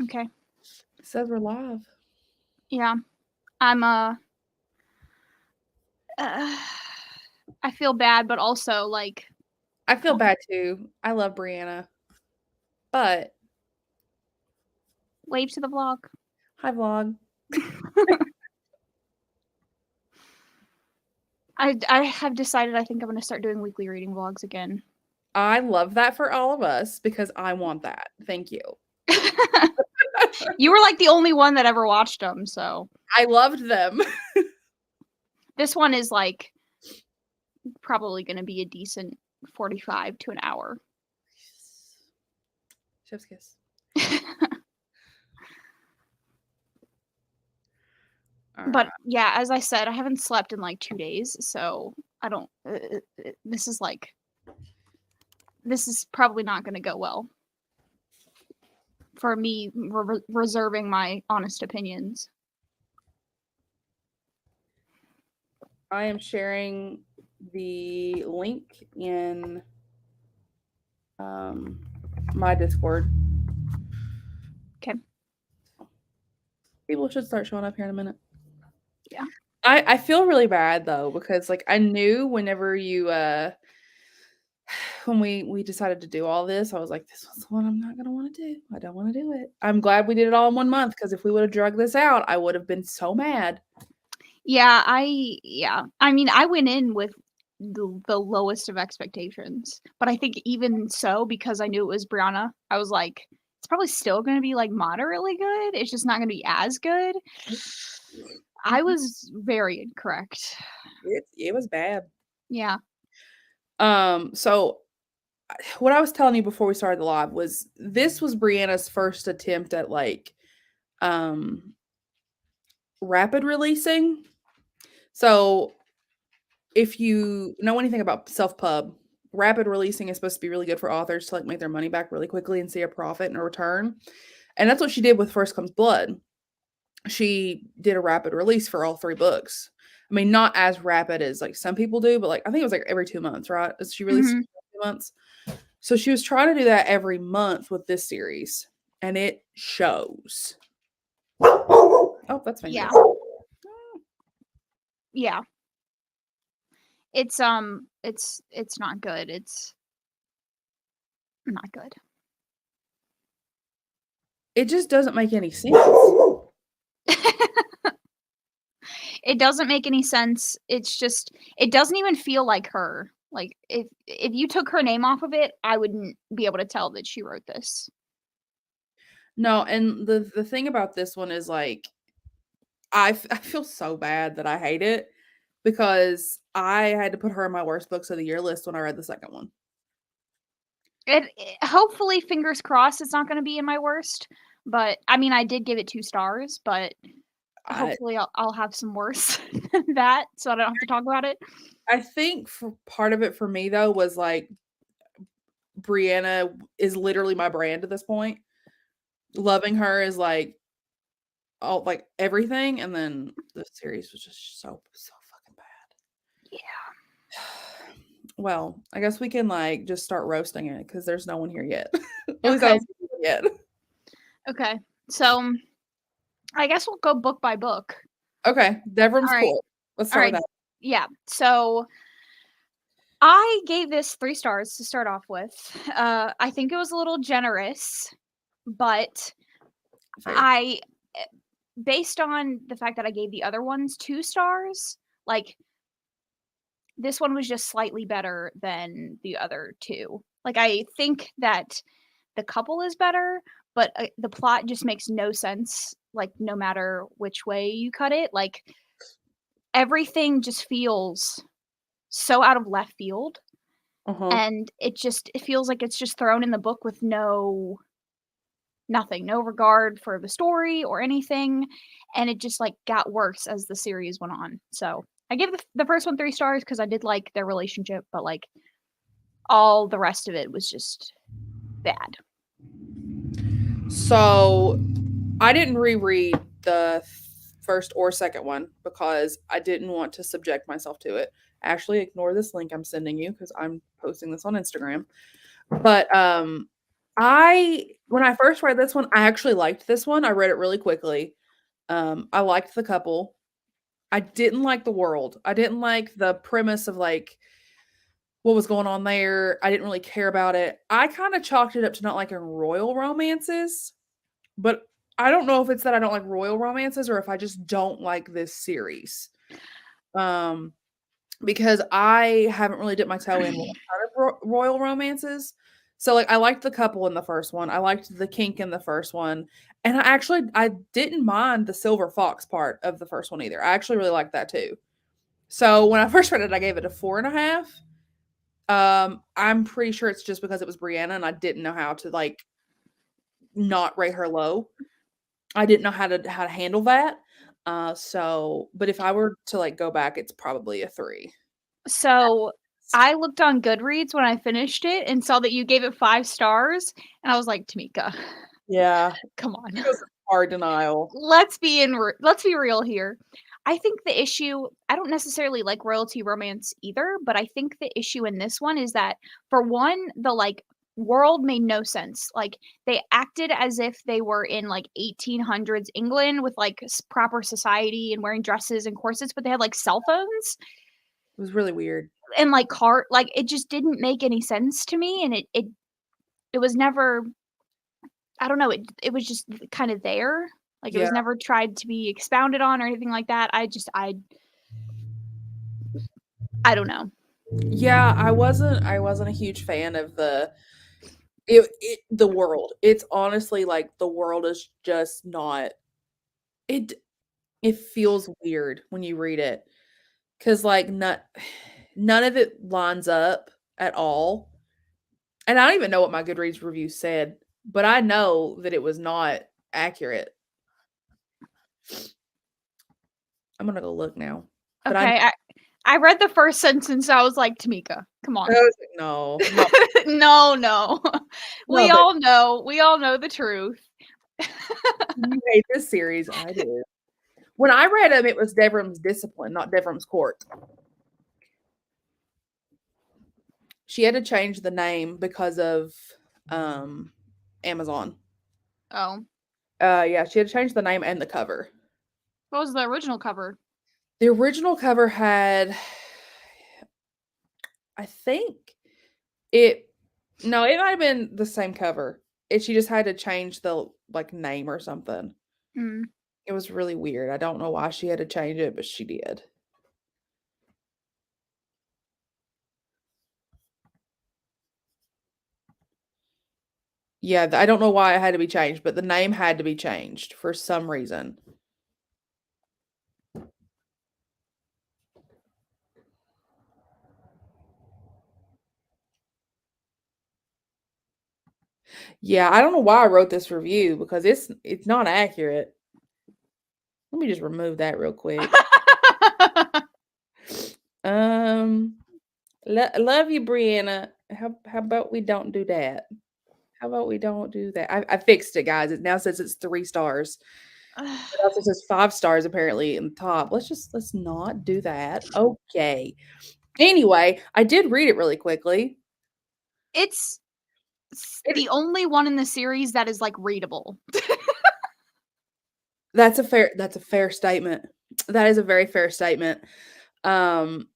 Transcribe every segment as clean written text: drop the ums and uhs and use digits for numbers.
Okay. Says we're live. Yeah. I'm uh, I feel bad, but also like I feel bad too. I love Brianna. But wave to the vlog. hi vlog. I have decided I think I'm gonna start doing weekly reading vlogs again. I love that for all of us because I want that. Thank you. You were like the only one that ever watched them, so I loved them. this one is like probably gonna be a decent 45 to an hour. Chef's kiss. But yeah, as I said, I haven't slept in like 2 days, so I don't. This is probably not going to go well for me reserving my honest opinions. I am sharing the link in my Discord. Okay. People should start showing up here in a minute. Yeah. I feel really bad though because like I knew whenever you when we decided to do all this, I was like, this was the one I'm not gonna want to do. I don't want to do it. I'm glad we did it all in 1 month because if we would have drugged this out, I would have been so mad. Yeah, I mean, I went in with the lowest of expectations, but I think even so, because I knew it was Brianna, I was like, it's probably still going to be like moderately good. It's just not going to be as good. I was very incorrect. It was bad. Yeah. So what I was telling you before we started the live was this was Brianna's first attempt at like um rapid releasing. So if you know anything about self-pub, rapid releasing is supposed to be really good for authors to like make their money back really quickly and see a profit and a return. And that's what she did with First Comes Blood. She did a rapid release for all 3 books. I mean, not as rapid as like some people do, but like I think it was like every 2 months, right? She released Mm-hmm. 2 months. So she was trying to do that every month with this series, and it shows. Oh, that's Yeah. fingers. Yeah. It's not good. It's not good. It just doesn't make any sense. It doesn't make any sense. It's just it doesn't even feel like her. Like if you took her name off of it, I wouldn't be able to tell that she wrote this. No, and the thing about this one is like I feel so bad that I hate it because I had to put her in my worst books of the year list when I read the second one. It hopefully, fingers crossed, it's not going to be in my worst. But I mean, I did give it 2 stars, but I hopefully I'll have some worse than that, so I don't have to talk about it. I think for part of it for me though was like Brianna is literally my brand at this point. Loving her is like all like everything, and then the series was just so fucking bad. Yeah. Well, I guess we can like just start roasting it because there's no one here yet. At least I Okay. don't see anyone yet. Okay. So I guess we'll go book by book. Okay, Devrim's All right. cool. Let's All start with right. that. Yeah. So I gave this 3 stars to start off with. I think it was a little generous, but Fair. I based on the fact that I gave the other ones 2 stars, like this one was just slightly better than the other 2. Like I think that the couple is better, but the plot just makes no sense like no matter which way you cut it. Like everything just feels so out of left field, Uh-huh. and it feels like it's just thrown in the book with nothing, no regard for the story or anything, and it just like got worse as the series went on. So I give the first one 3 stars because I did like their relationship, but like all the rest of it was just bad. So I didn't reread the first or second one because I didn't want to subject myself to it. Actually, ignore this link I'm sending you because I'm posting this on Instagram. But When I first read this one, I actually liked this one. I read it really quickly. I liked the couple. I didn't like the world. I didn't like the premise of like what was going on there. I didn't really care about it. I kind of chalked it up to not liking royal romances, but I don't know if it's that I don't like royal romances or if I just don't like this series. Um, because I haven't really dipped my toe in with royal romances. So like I liked the couple in the first one. I liked the kink in the first one. And I didn't mind the silver fox part of the first one either. I actually really liked that too. So when I first read it, I gave it a 4.5. I'm pretty sure it's just because it was Brianna and I didn't know how to like not rate her low. I didn't know how to handle that. But if I were to like go back, it's probably a 3. So I looked on Goodreads when I finished it and saw that you gave it 5 stars, and I was like, Tamika, Yeah, come on. it was hard denial. Let's be real here. I think the issue, I don't necessarily like royalty romance either, but I think the issue in this one is that for one, the like world made no sense. Like they acted as if they were in like 1800s England with like proper society and wearing dresses and corsets, but they had like cell phones It was really weird. and like like it just didn't make any sense to me, and it was never, I don't know, it was just kind of there. Like it Yeah. was never tried to be expounded on or anything like that. I don't know. Yeah, I wasn't a huge fan of the world. It's honestly like the world is just not it it feels weird when you read it cuz like none of it lines up at all. And I don't even know what my Goodreads review said, but I know that it was not accurate. I'm going to go look now. But I Okay, I read the first sentence. I was like, Tamika, come I on. was like, no, no, No, no. no, but We all know the truth. you hate this series. I do. When I read them, it was Devrim's Discipline, not Devrim's Court. She had to change the name because of um Amazon. Oh, Yeah, she had to change the name and the cover. what was the original cover? The original cover had I think it no, it might have been the same cover. She just had to change the like name or something. Mm. It was really weird. I don't know why she had to change it, but she did. Yeah, I don't know why it had to be changed, but the name had to be changed for some reason. Yeah, I don't know why I wrote this review because it's not accurate. Let me just remove that real quick. Um, love you, Brianna. How about we don't do that? How about we don't do that? I fixed it, guys. It now says it's 3 stars. It also says 5 stars apparently in the top. Let's not do that. Okay. Anyway, I did read it really quickly. It's It the only one in the series that is like readable. that's a fair statement. That is a very fair statement. Um,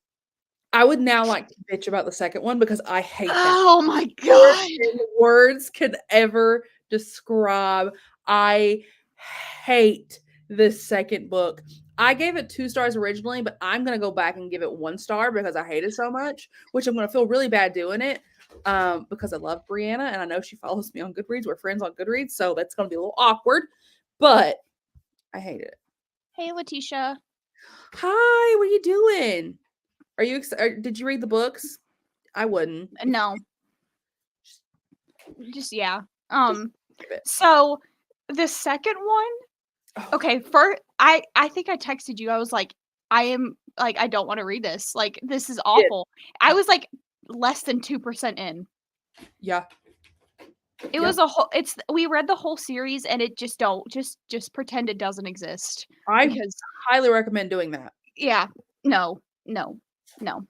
I would now like to bitch about the second one because I hate that. Oh my More god. than words can ever describe. I hate this second book. I gave it 2 stars originally, but I'm gonna go back and give it 1 star because I hate it so much, which I'm gonna feel really bad doing it. Because I love Brianna and I know she follows me on Goodreads. We're friends on Goodreads, so that's gonna be a little awkward, but I hate it. Hey, Letitia. Hi, what are you doing? Are you did you read the books? I wouldn't. No, just yeah. Just give it. So the second one, Oh, okay, first I think I texted you. I was like, I am like, I don't want to read this. Like, this is yeah. awful. I was like less than 2% in. Yeah. It Yep. was a whole it's we read the whole series and it just pretend it doesn't exist I because highly recommend doing that. yeah, no, no, no.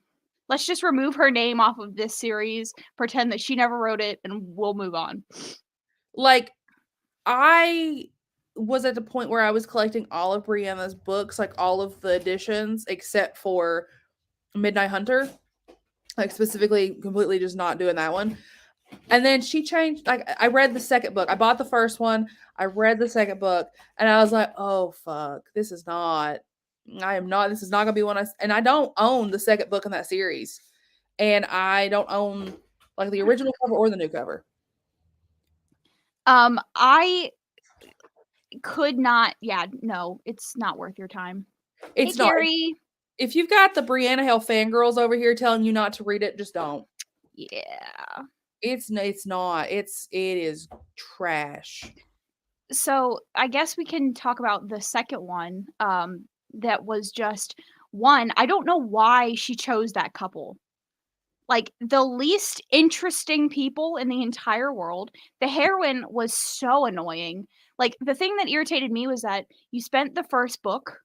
Let's just remove her name off of this series, pretend that she never wrote it, and we'll move on. Like, I was at the point where I was collecting all of Brianna's books, like all of the editions, except for Midnight Hunter. Like, specifically, completely just not doing that one. And then she changed. Like, I read the second book. I bought the first one. I read the second book, and I was like, "Oh fuck, this is not. I am not. This is not gonna be one." And I don't own the second book in that series, and I don't own like the original cover or the new cover. I could not. Yeah, no, it's not worth your time. Hey, It's not. Gary. If you've got the Brianna Hale fangirls over here telling you not to read it, just don't. Yeah. It's not. It is trash. So I guess we can talk about the second one. That was just one. I don't know why she chose that couple. Like the least interesting people in the entire world. The heroine was so annoying. Like the thing that irritated me was that you spent the first book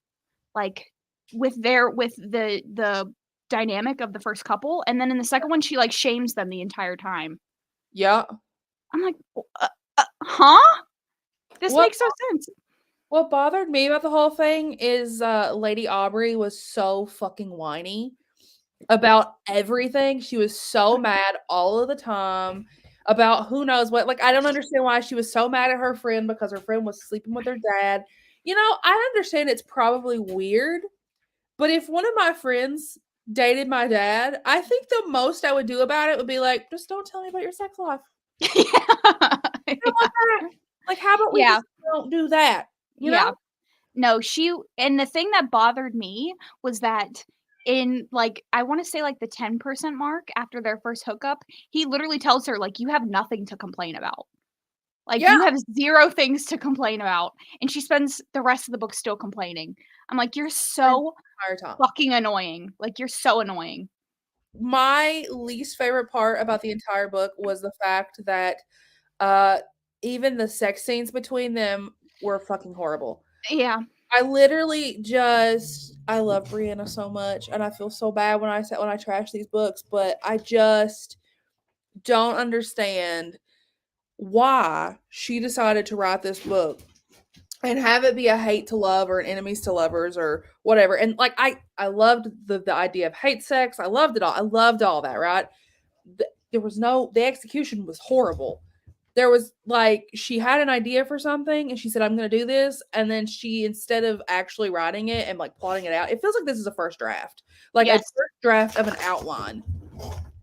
like with the dynamic of the first couple, and then in the second one she like shames them the entire time. Yeah. I'm like, huh? This What makes no sense. what bothered me about the whole thing is Lady Aubrey was so fucking whiny about everything. She was so mad all of the time about who knows what. Like, I don't understand why she was so mad at her friend because her friend was sleeping with her dad. You know, I understand it's probably weird, but if one of my friends dated my dad, I think the most I would do about it would be like, just don't tell me about your sex life. How about that? Like, how about we Yeah, just don't do that? You know? yeah. No, she and the thing that bothered me was that in like I want to say like the 10% mark after their first hookup, he literally tells her like you have nothing to complain about. Like Yeah. you have 0 things to complain about, and she spends the rest of the book still complaining. I'm like, "You're The so entire time. fucking annoying." Like, you're so annoying. My least favorite part about the entire book was the fact that uh even the sex scenes between them were fucking horrible. Yeah. I literally just I love Brianna so much and I feel so bad when I trash these books, but I just don't understand why she decided to write this book and have it be a hate to love or an enemies to lovers or whatever. And like I loved the idea of hate sex. I loved it all. I loved all that, right? There was no the execution was horrible. There was like she had an idea for something and she said I'm going to do this and then she instead of actually writing it and like plotting it out, it feels like this is a first draft. Like a Yes. first draft of an outline.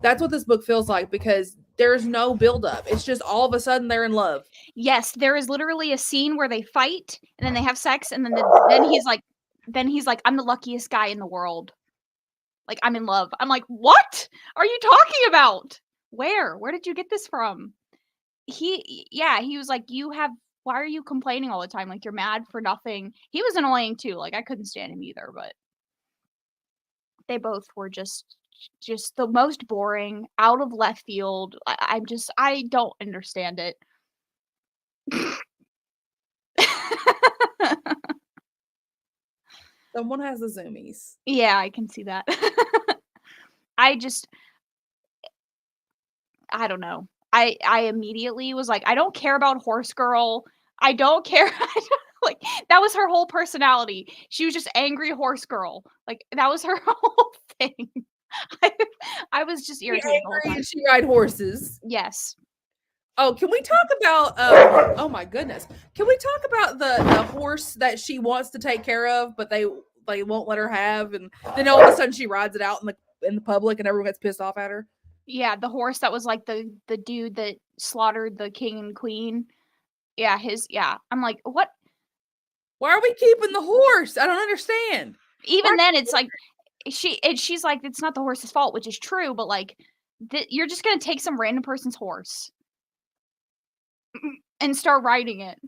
That's what this book feels like because there's no build up. It's just all of a sudden they're in love. Yes, there is literally a scene where they fight, and then they have sex, and then then he's like, "I'm the luckiest guy in the world. Like, I'm in love." I'm like, "What are you talking about? Where? Where did you get this from?" Yeah, he was like, "You have why are you complaining all the time? Like, you're mad for nothing." He was annoying too, like, I couldn't stand him either, but they both were just the most boring, out of left field. I don't understand it. Someone has the zoomies. Yeah, I can see that. I just I don't know. I immediately was like, "I don't care about Horse Girl. I don't care." Like, that was her whole personality. She was just angry horse girl. Like, that was her whole thing. I I was just She irritated the whole angry and time. she ride horses. Yes. Oh, can we talk about oh my goodness. Can we talk about the horse that she wants to take care of but they won't let her have and then all of a sudden she rides it out in the public and everyone gets pissed off at her? Yeah, the horse that was like the dude that slaughtered the king and queen. Yeah, yeah. I'm like, "What?" Why are we keeping the horse? I don't understand. Why Even then, it's like she's like, "It's not the horse's fault," which is true, but, like, you're just gonna take some random person's horse and start riding it.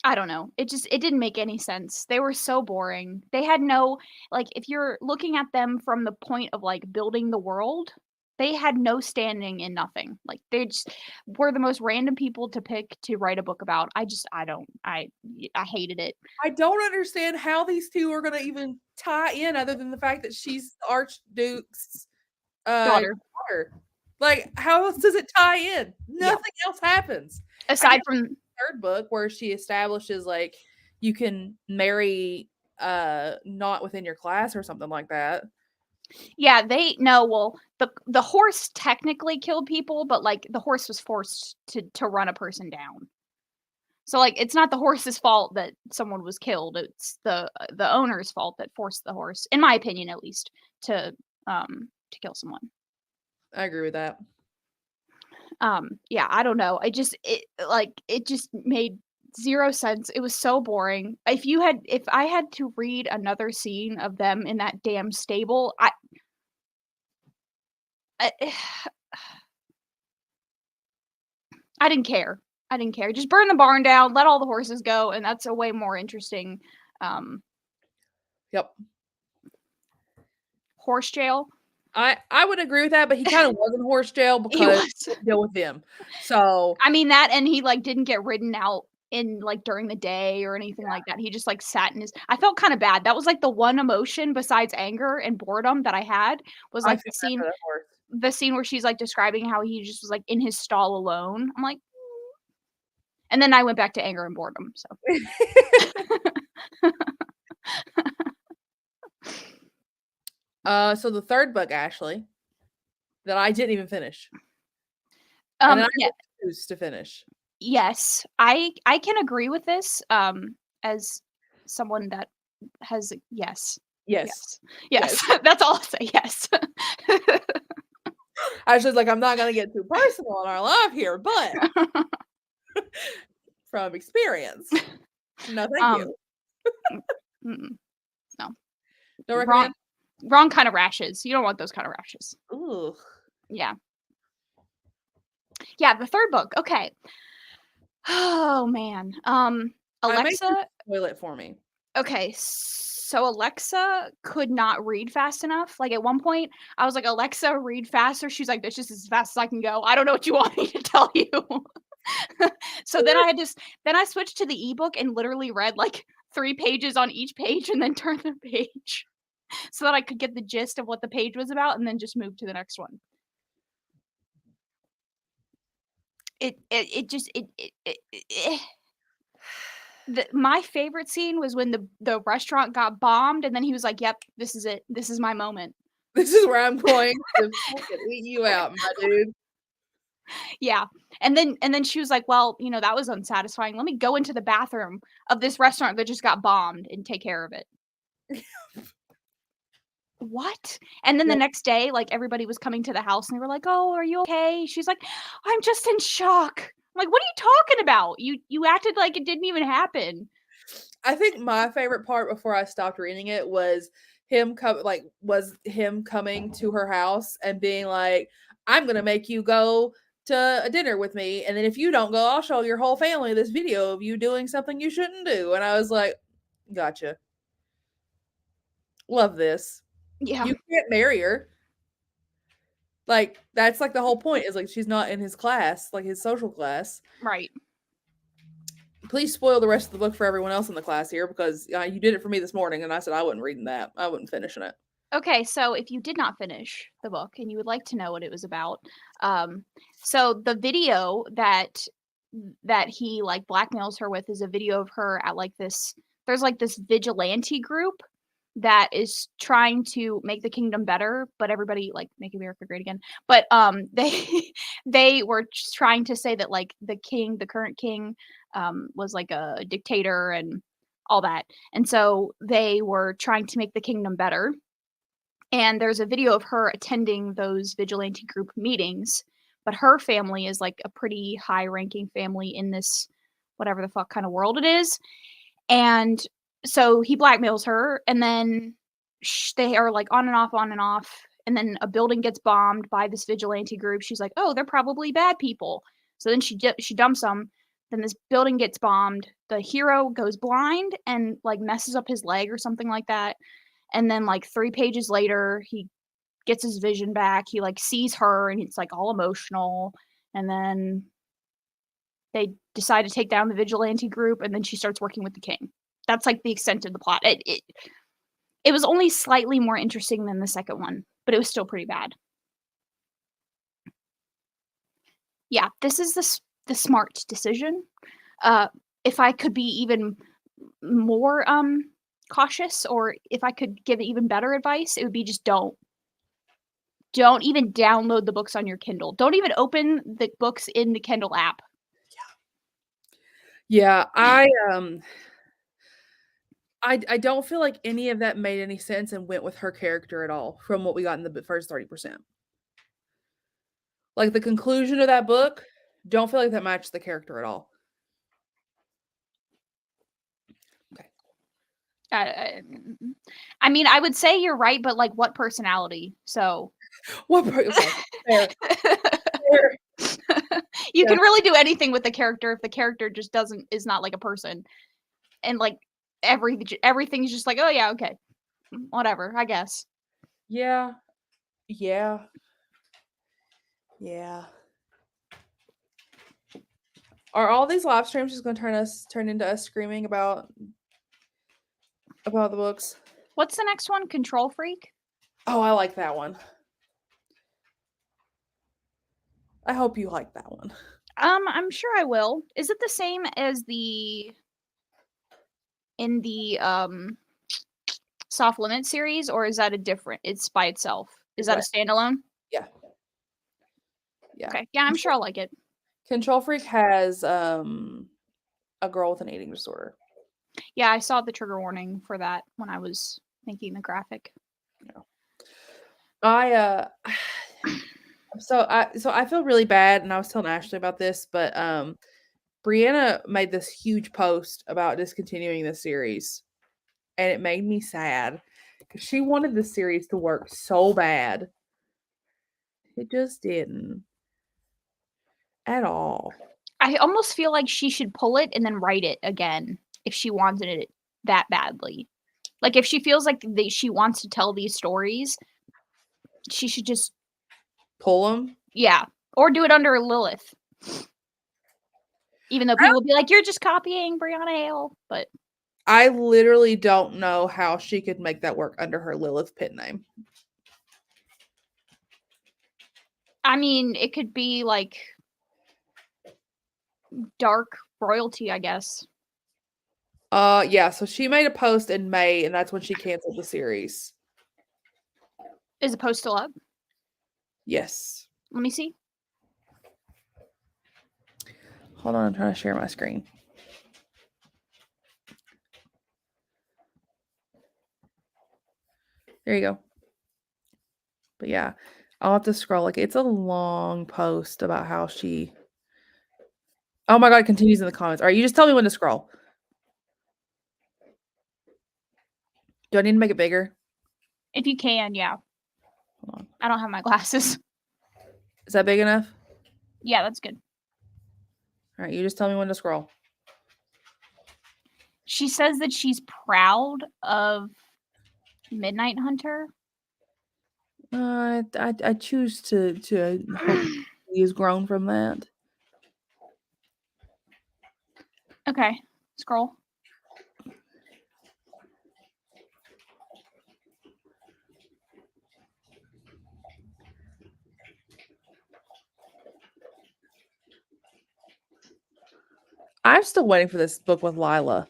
I don't know. It didn't make any sense. They were so boring. They had no like, if you're looking at them from the point of, like, building the world, They had no standing in nothing. Like, they just were the most random people to pick to write a book about. I hated it. I don't understand how these 2 are gonna even tie in other than the fact that she's the Archduke's, Daughter. daughter. Like, how else does it tie in? Yeah. Nothing else happens. I get Aside from the 3rd book where she establishes, like, you can marry, not within your class or something like that. yeah, they no, well, the horse technically killed people, but, like, the horse was forced to run a person down. So, like, it's not the horse's fault that someone was killed, it's the owner's fault that forced the horse, in my opinion at least, to kill someone. I agree with that. Yeah, I don't know. It just made 0 sense. It was so boring. If I had to read another scene of them in that damn stable, I I didn't care. I didn't care. Just burn the barn down, let all the horses go, and that's a way more interesting, um, Yep. horse jail. I would agree with that, but he kinda was in horse jail He because was. he couldn't deal with them. So, I mean, that and he, like, didn't get ridden out in, like, during the day or anything like that. He just, like, sat in his I felt kinda bad. That was, like, the one emotion besides anger and boredom that I had was, I like, feel bad for that horse. the scene where she's, like, describing how he just was, like, in his stall alone. I'm like, and then I went back to anger and boredom, so. So the 3rd book, Ashley, that I didn't even finish, and then I Yeah, refused to finish. yes, I can agree with this, as someone that has yes. Yes. Yes. Yes. Yes. That's all I'll say, yes. Ashley's like, "I'm not gonna get too personal in our life here, but from experience." No, thank Um, you. mm-mm, no. Don't Wrong recommend? wrong kind of rashes. You don't want those kind of rashes. Ooh. Yeah. Yeah, the 3rd book, okay. Oh, man. I made sure Alexa to spoil it for me. okay, so Alexa could not read fast enough. Like, at one point, I was like, "Alexa, read faster." She's like, "That's just as fast as I can go. I don't know what you want me to tell you." So then I switched to the ebook and literally read, like, 3 pages on each page and then turned the page so that I could get the gist of what the page was about and then just move to the next one. It just my favorite scene was when the restaurant got bombed, and then he was like, "Yep, this is it. This is my moment." This is where I'm going to fucking eat you out, my dude. Yeah, and then she was like, "Well, that was unsatisfying. Let me go into the bathroom of this restaurant that just got bombed and take care of it." What? And then the Yep. next day, like, everybody was coming to the house, and they were like, "Oh, are you okay?" She's like, "I'm just in shock." I'm like, "What are you talking about? You acted like it didn't even happen." I think my favorite part before I stopped reading it was him coming to her house and being like, "I'm gonna make you go to a dinner with me, and then if you don't go, I'll show your whole family this video of you doing something you shouldn't do." And I was like, "Gotcha. Love this. Yeah, You can't marry her." Like, that's, like, the whole point is, like, she's not in his class, like, his social class. right. Please spoil the rest of the book for everyone else in the class here because, you did it for me this morning, and I said I wasn't reading that. I wasn't finishing it. Okay, so if you did not finish the book and you would like to know what it was about, um, so the video that he, like, blackmails her with is a video of her at, like, this vigilante group that is trying to make the kingdom better, but everybody like, "Make America Great Again." But, they they were just trying to say that, like, the current king, was, like, a dictator and all that, and so they were trying to make the kingdom better. And there's a video of her attending those vigilante group meetings, but her family is, like, a pretty high-ranking family in this whatever the fuck kinda world it is, and so he blackmails her, and then they are, like, on and off, and then a building gets bombed by this vigilante group. She's like, "Oh, they're probably bad people." So then she dumps them. Then this building gets bombed. The hero goes blind and, like, messes up his leg or something like that, and then, like, 3 pages later, he gets his vision back. He like sees her and it's like all emotional. And then they decide to take down the vigilante group, and then she starts working with the king. That's like the extent of the plot. It was only slightly more interesting than the second one, but it was still pretty bad. Yeah, this is the smart decision. If I could be even more cautious, or if I could give even better advice, it would be just don't even download the books on your Kindle. Don't even open the books in the Kindle app. Yeah, I don't feel like any of that made any sense and went with her character at all from what we got in the first 30%. Like, the conclusion of that book, don't feel like that matched the character at all. Okay. I mean, I would say you're right, but like, what personality? So What part? Okay, fair. Fair. You Yeah. can really do anything with the character if the character just is not like a person, and like everything's just like, oh yeah, okay, whatever, I guess. Yeah. Yeah. Yeah. Are all these live streams just gonna turn into us screaming about the books? What's the next one? Control Freak? Oh, I like that one. I hope you like that one. I'm sure I will. Is it the same as in the Soft Limit series, or is that a different? It's by itself. Is that a standalone? Yeah. Yeah. Okay. Yeah, I'm sure I'll like it. Control Freak has a girl with an eating disorder. Yeah, I saw the trigger warning for that when I was making the graphic. Yeah. So I feel really bad, and I was telling Ashley about this, but Brianna made this huge post about discontinuing the series, and it made me sad because she wanted the series to work so bad. It just didn't at all. I almost feel like she should pull it and then write it again if she wanted it that badly. Like, if she feels like she wants to tell these stories, she should just pull them. Yeah, or do it under Lilith. Even though people will be like, "You're just copying Brianna Hale," but I literally don't know how she could make that work under her Lilith pit name. I mean, it could be like dark royalty, I guess. Yeah, so she made a post in May, and that's when she canceled the series. Is the post still up? Yes. Let me see. Hold on, I'm trying to share my screen. There you go. But yeah, I'll have to scroll. Like, it's a long post about how she. Oh my god, it continues in the comments. All right, you just tell me when to scroll. Do I need to make it bigger? If you can, yeah. Hold on. I don't have my glasses. Is that big enough? Yeah, that's good. All right, you just tell me when to scroll. She says that she's proud of Midnight Hunter. I choose to hope he has grown from that. Okay, scroll. I'm still waiting for this book with Lila.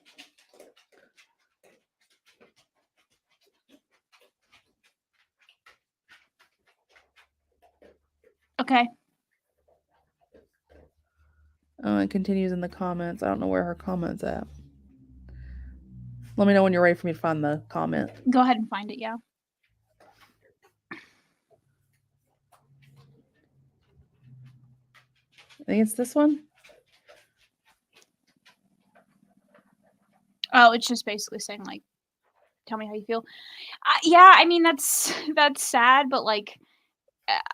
Okay. Oh, it continues in the comments. I don't know where her comment's at. Let me know when you're ready for me to find the comment. Go ahead and find it, yeah. I think it's this one. Oh, it's just basically saying, like, tell me how you feel. Yeah, I mean, that's sad, but, like,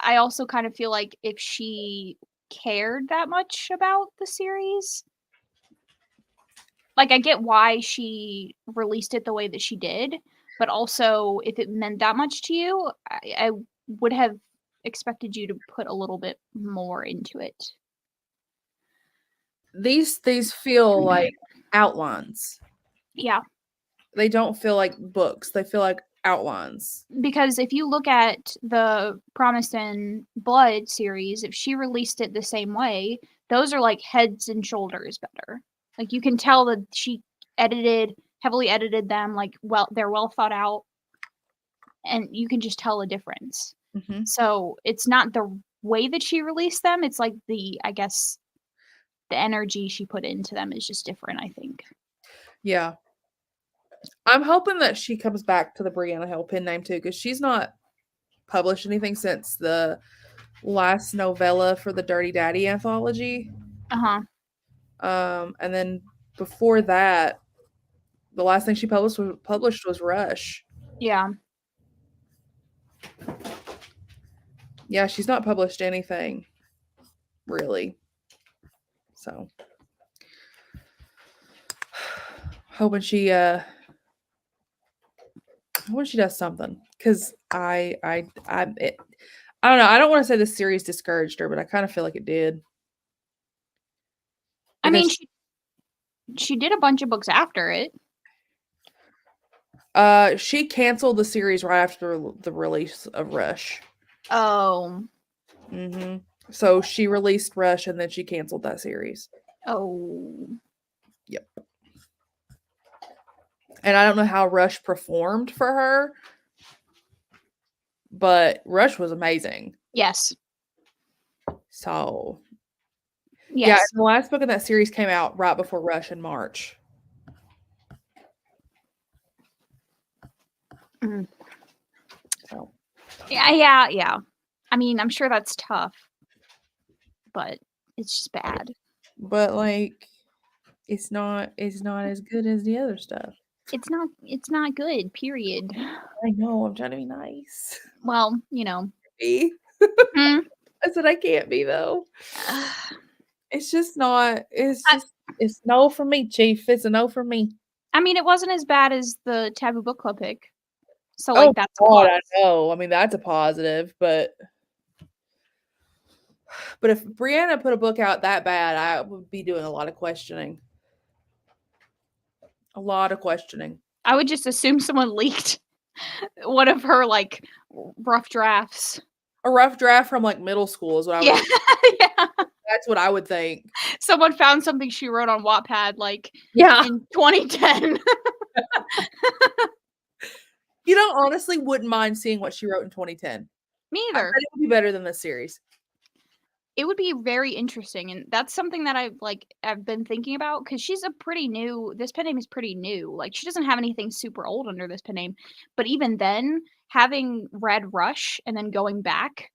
I also kind of feel like if she cared that much about the series, like, I get why she released it the way that she did, but also if it meant that much to you, I would have expected you to put a little bit more into it. These feel like outlines. Yeah. They don't feel like books. They feel like outlines. Because if you look at the Promised in Blood series, if she released it the same way, those are like heads and shoulders better. Like you can tell that she heavily edited them, like they're well thought out, and you can just tell a difference. Mm-hmm. So it's not the way that she released them, it's like I guess the energy she put into them is just different, I think. Yeah. I'm hoping that she comes back to the Brianna Hale pen name too, because she's not published anything since the last novella for the Dirty Daddy anthology. Uh-huh. And then before that, the last thing she published was Rush. Yeah. Yeah, she's not published anything, really. So, hoping she does something, because I don't know. I don't want to say this series discouraged her, but I kind of feel like it did. I mean, she did a bunch of books after it. She canceled the series right after the release of Rush. Oh. Mm-hmm. So she released Rush and then she canceled that series. Oh. Yep. And I don't know how Rush performed for her, but Rush was amazing. Yes. So, yes. Yeah, the last book of that series came out right before Rush in March. Mm. So. Yeah. I mean, I'm sure that's tough, but it's just bad. But like, it's not as good as the other stuff. It's not good, period. I know, I'm trying to be nice. Well, you know. Be. Hmm? I said I can't be though. It's just not. It's no for me, Chief. It's a no for me. I mean, it wasn't as bad as the Taboo Book Club pick. So like that's a plus. I know. I mean, that's a positive, but if Brianna put a book out that bad, I would be doing a lot of questioning. A lot of questioning. I would just assume someone leaked one of her like rough drafts. A rough draft from like middle school is what I would. Yeah. That's what I would think. Someone found something she wrote on Wattpad like in 2010. You know, honestly, wouldn't mind seeing what she wrote in 2010. Me either. I bet it would be better than this series. It would be very interesting, and that's something that I've been thinking about, because she's this pen name is pretty new. Like, she doesn't have anything super old under this pen name, but even then, having read Rush and then going back,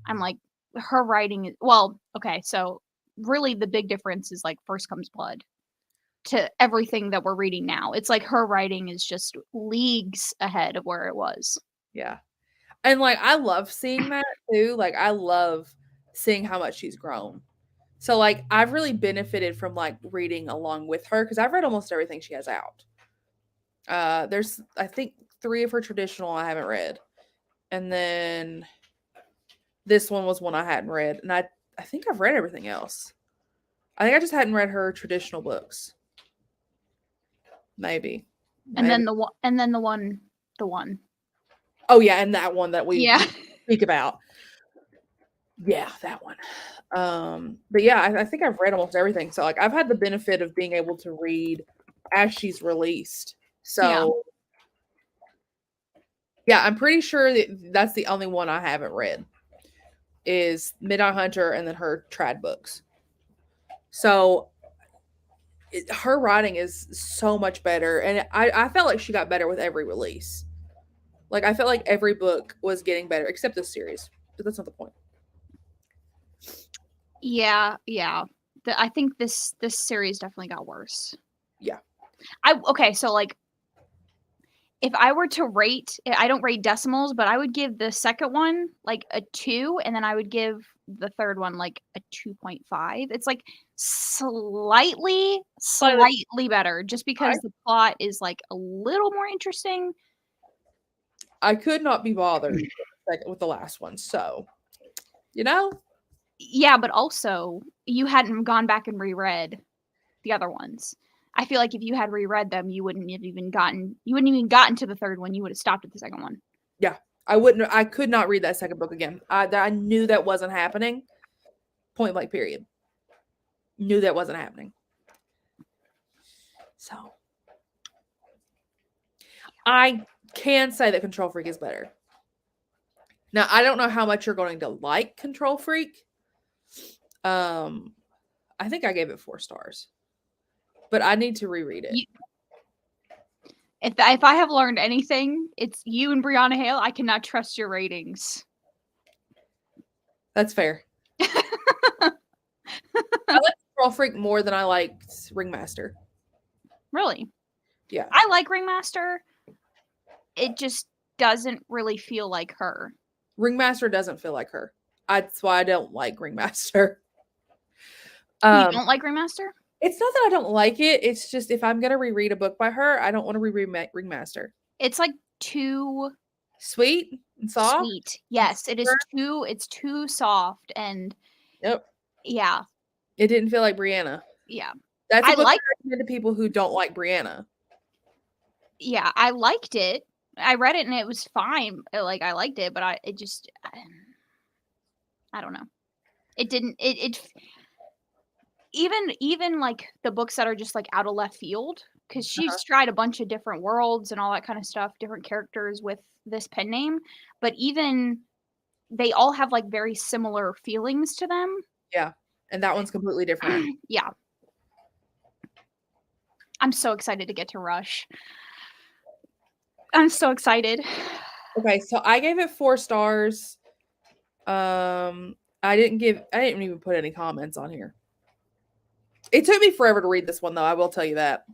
I'm like, her writing is, well, okay, so really the big difference is like First Comes Blood to everything that we're reading now. It's like her writing is just leagues ahead of where it was. Yeah. And like, I love seeing that too. Like, I love seeing how much she's grown. So like, I've really benefited from like reading along with her, because I've read almost everything she has out. There's, I think, 3 of her traditional I haven't read, and then this one was one I hadn't read, and I think I've read everything else. I think I just hadn't read her traditional books. Maybe. And then the one. Oh yeah, and that one that we speak about. Yeah, that one. But yeah, I think I've read almost everything. So like, I've had the benefit of being able to read as she's released. So yeah, I'm pretty sure that's the only one I haven't read is Midnight Hunter and then her trad books. So her writing is so much better, and I felt like she got better with every release. Like, I felt like every book was getting better, except this series, but that's not the point. Yeah. I think this series definitely got worse. Yeah. Okay, so like, if I were to rate, I don't rate decimals, but I would give the second one like a 2, and then I would give the third one like a 2.5. It's like slightly better, just because the plot is like a little more interesting. I could not be bothered with the last one. So, you know, Yeah, but also you hadn't gone back and reread the other ones. I feel like if you had reread them, you wouldn't have even gotten to the third one. You would have stopped at the second one. yeah, I could not read that second book again. I knew that wasn't happening. Point blank, period. Knew that wasn't happening. So, I can say that Control Freak is better. Now, I don't know how much you're going to like Control Freak. I think I gave it 4 stars. But I need to reread it. If I have learned anything, it's you and Brianna Hale. I cannot trust your ratings. That's fair. I like Control Freak more than I liked Ringmaster. Really? Yeah. I like Ringmaster. It just doesn't really feel like her. Ringmaster doesn't feel like her. That's why I don't like Ringmaster. You don't like Ringmaster? It's not that I don't like it. It's just if I'm gonna reread a book by her, I don't want to reread Ringmaster. It's like too sweet and soft. Sweet. Yes, it is too. It's too soft and. Yep. Yeah. It didn't feel like Brianna. Yeah. That's a book I recommend to people who don't like Brianna. Yeah, I liked it. I read it and it was fine. Like I liked it, but I don't know. It didn't. It even like the books that are just like out of left field, because she's tried a bunch of different worlds and all that kind of stuff, different characters with this pen name, but even they all have like very similar feelings to them. Yeah, and that one's completely different. Yeah. I'm so excited to get to Rush. I'm so excited. Okay, so I gave it 4 stars. I didn't even put any comments on here. It took me forever to read this one, though. I will tell you that.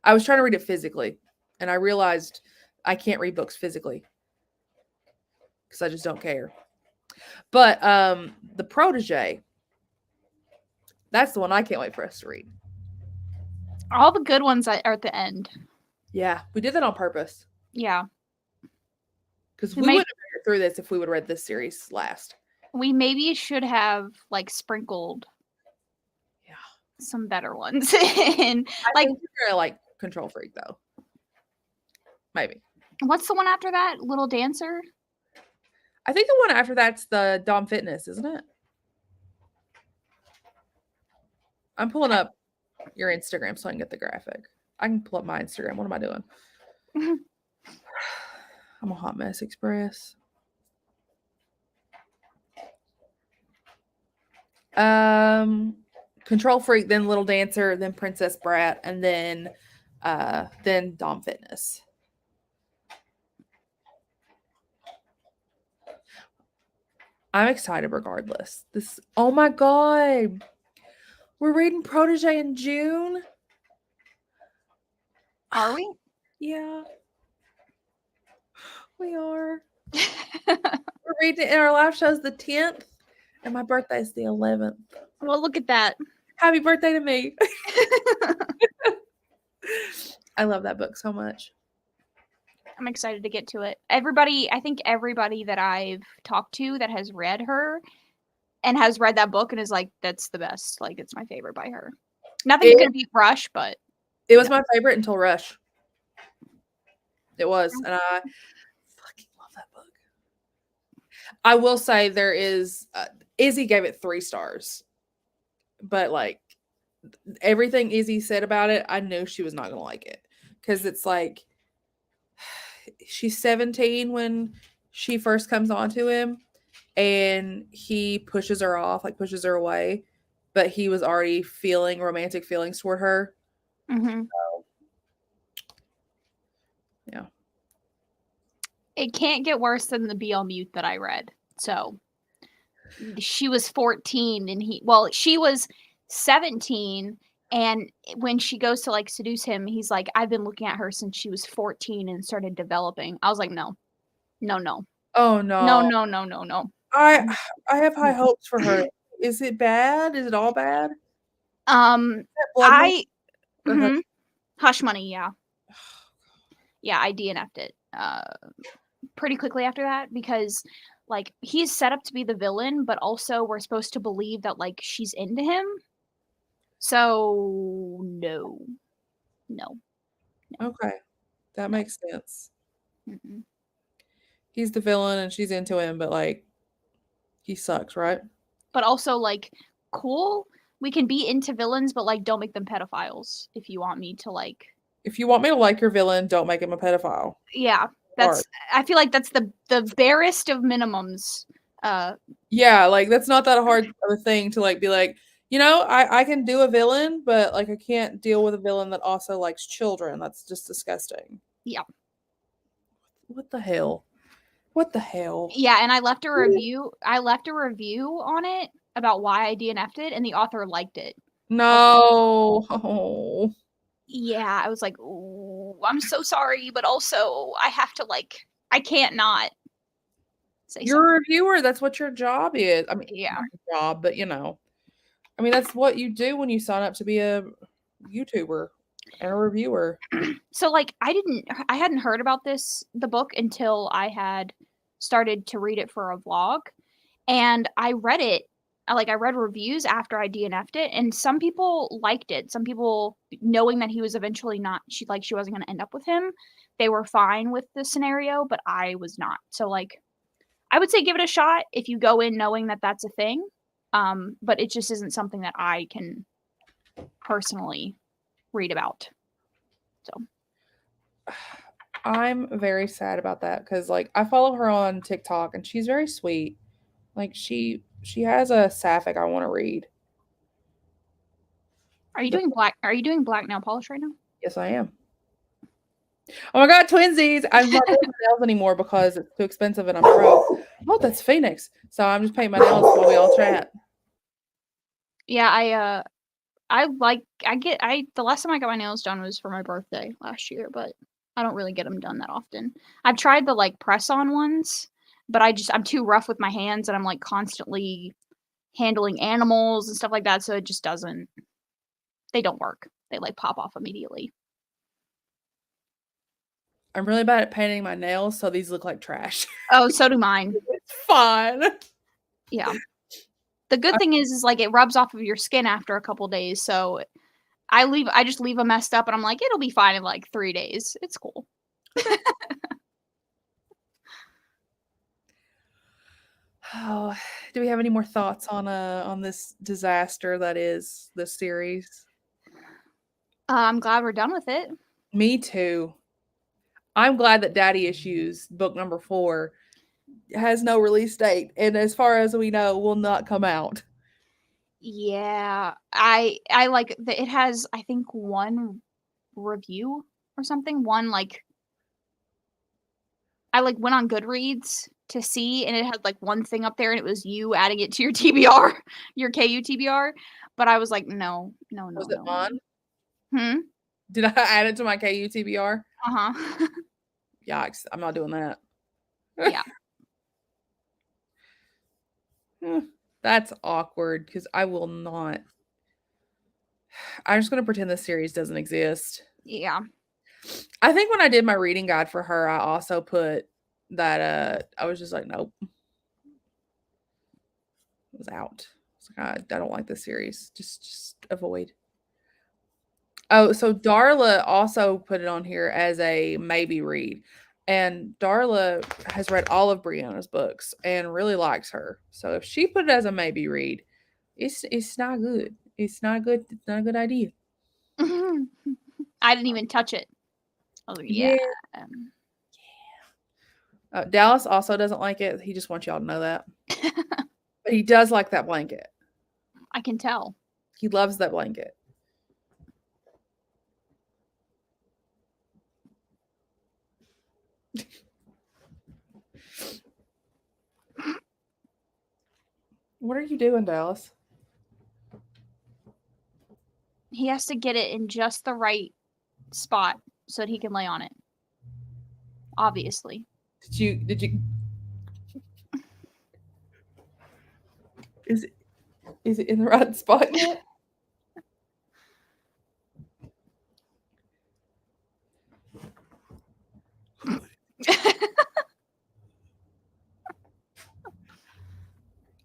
I was trying to read it physically, and I realized I can't read books physically because I just don't care. But The Protege, that's the one I can't wait for us to read. All the good ones are at the end. Yeah, we did that on purpose. Yeah. Because we wouldn't have made it through this if we would have read this series last. We maybe should have like sprinkled some better ones in. I think you're gonna like Control Freak though. Maybe. What's the one after that? Little Dancer? I think the one after that's the Dom Fitness, isn't it? I'm pulling up your Instagram so I can get the graphic. I can pull up my Instagram. What am I doing? I'm a hot mess express. Control Freak, then Little Dancer, then Princess Brat, and then Dom Fitness. I'm excited regardless. Oh my god. We're reading Protege in June. Are we? Yeah. We are. We're reading it, and our live show's the 10th, and my birthday's the 11th. Well, look at that. Happy birthday to me. I love that book so much. I'm excited to get to it. I think everybody that I've talked to that has read her and has read that book and is like, that's the best. Like, it's my favorite by her. Nothing's going to beat Rush, but. It was my favorite until Rush. It was. And I fucking love that book. I will say there is, Izzy gave it 3 stars. But like, everything Izzy said about it, I knew she was not going to like it. Because it's like, she's 17 when she first comes onto him. And he pushes her off, like pushes her away. But he was already feeling romantic feelings toward her. Mm-hmm. So, yeah. It can't get worse than the BL Mute that I read. So she was 14 and she was 17. And when she goes to like seduce him, he's like, I've been looking at her since she was 14 and started developing. I was like, no. Oh no. No. I have high hopes for her. Is it bad? Is it all bad? Hush Money, yeah. Yeah, I DNF'd it. pretty quickly after that because like he's set up to be the villain, but also we're supposed to believe that like she's into him. So no, no, no. Okay. That No. makes sense. Mm-mm. He's the villain and she's into him, but like he sucks, right? But also like cool. We can be into villains, but like don't make them pedophiles. If you want me to like, If you want me to like your villain, don't make him a pedophile. yeah, Hard. that's. I feel like that's the barest of minimums. Uh, Yeah, like that's not that hard of a thing to like be like, I can do a villain, but like I can't deal with a villain that also likes children. That's just disgusting. yeah, What the hell? What the hell? yeah. And I left a review. I left a review on it about why I DNF'd it, and the author liked it. I was like, No. Oh. yeah. I was like, ooh, I'm so sorry, but also I have to like, I can't not say You're something. a reviewer. That's what your job is. I mean, Yeah. not your job, but I mean, that's what you do when you sign up to be a YouTuber and a reviewer. So like I hadn't heard about the book until I had started to read it for a vlog, and I read it. I read reviews after I DNF'd it, and some people liked it. Some people, knowing that he was eventually not, she wasn't going to end up with him, they were fine with the scenario, but I was not. So like, I would say give it a shot if you go in knowing that that's a thing. But it just isn't something that I can personally read about. So I'm very sad about that because like I follow her on TikTok and she's very sweet. Like she has a sapphic I want to read. are you But doing black? Are you doing black nail polish right now? yes, I am. Oh my god, twinsies! I'm not doing my nails anymore because it's too expensive and I'm broke. Oh, that's Phoenix. So I'm just painting my nails while we all chat. Yeah, I the last time I got my nails done was for my birthday last year, but I don't really get them done that often. I've tried the like press on ones, but I'm too rough with my hands and I'm like constantly handling animals and stuff like that, so it just doesn't they don't work. They like pop off immediately. I'm really bad at painting my nails, so these look like trash. Oh, so do mine. It's fine. Yeah. The good thing is like it rubs off of your skin after a couple days, so I just leave them messed up and I'm like, it'll be fine in like 3 days. It's cool. Oh, do we have any more thoughts on this disaster that is this series? I'm glad we're done with it. Me too. I'm glad that Daddy Issues book number 4 has no release date, and as far as we know, will not come out. Yeah, I like that it has I think one review or something. One like I like went on Goodreads to see and it had like one thing up there and it was you adding it to your TBR, your KU TBR, but I was like, no, no, no, Was it no, no. fun? Hmm? Did I add it to my KUTBR? Uh-huh. Yikes! I'm not doing that. Yeah. That's awkward because I will not. I'm just gonna pretend this series doesn't exist. Yeah. I think when I did my reading guide for her, I also put that I was just like, nope, it was out. It's like I don't like this series. Just avoid. Oh, so Darla also put it on here as a maybe read. And Darla has read all of Brianna's books and really likes her. So if she put it as a maybe read, it's not good. It's not good. It's not a good idea. I didn't even touch it. I was like, yeah. Yeah. Dallas also doesn't like it. He just wants y'all to know that. But he does like that blanket. I can tell. He loves that blanket. What are you doing, Dallas? He has to get it in just the right spot so that he can lay on it. Obviously. Did you is it in the right spot yet?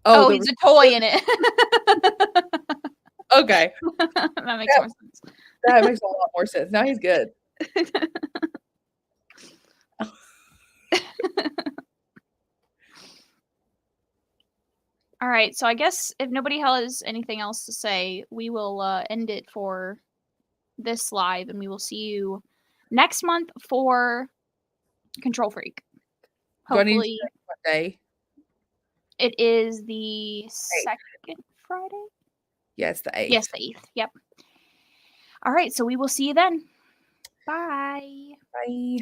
Oh, Oh, there he's was a toy in it. okay. That makes That more sense. that makes a lot more sense. Now he's good. Alright, so I guess if nobody has anything else to say, we will, end it for this live, and we will see you next month for Control Freak. Do I need to Hopefully, say what day? it is the 8th. 2nd Friday? Yes, the Yes, 8th. the 8th, yep. Alright, so we will see you then. Bye. Bye.